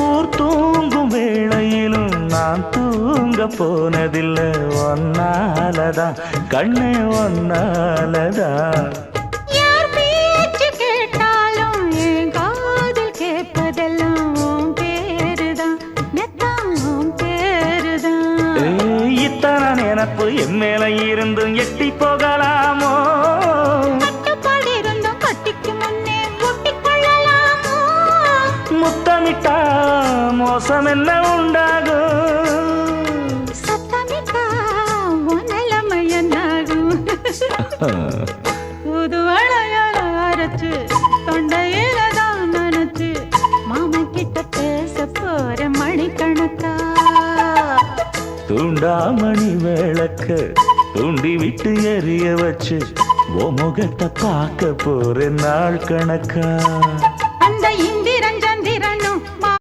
ஊர் தூங்கும் வேளையிலும் நான் தூங்க போனதில்லை ஒன்னாலதான் கண்ணே ஒன்னாலதான் யார் பேச்சு கேட்டாலும் என் காதில் கேட்பதெல்லாம் உன் பேருதான் மெத்தான் உன் பேருதான் இத்தனை நினப்பு என் மேல இருந்தும் எட்டி போகலாமோ கட்டுப்பாடு இருந்தும் கட்டிக்கு முன்னே ஒட்டிக்கொள்ளலாமோ முத்தமிட்டா மோசம் என்ன உண்டாகும் சத்தமிட்டா உன் நிலைமை என்னாகும் புது அழையால அரைச்சு தொண்டையில தான் நினைச்சு மாமன் கிட்ட பேச போற மணிக்கணக்கா தூண்டாமணி விளக்க தூண்டி விட்டு எரிய வச்சு ஓ முகத்தை பார்க்க போற நாள் கணக்கா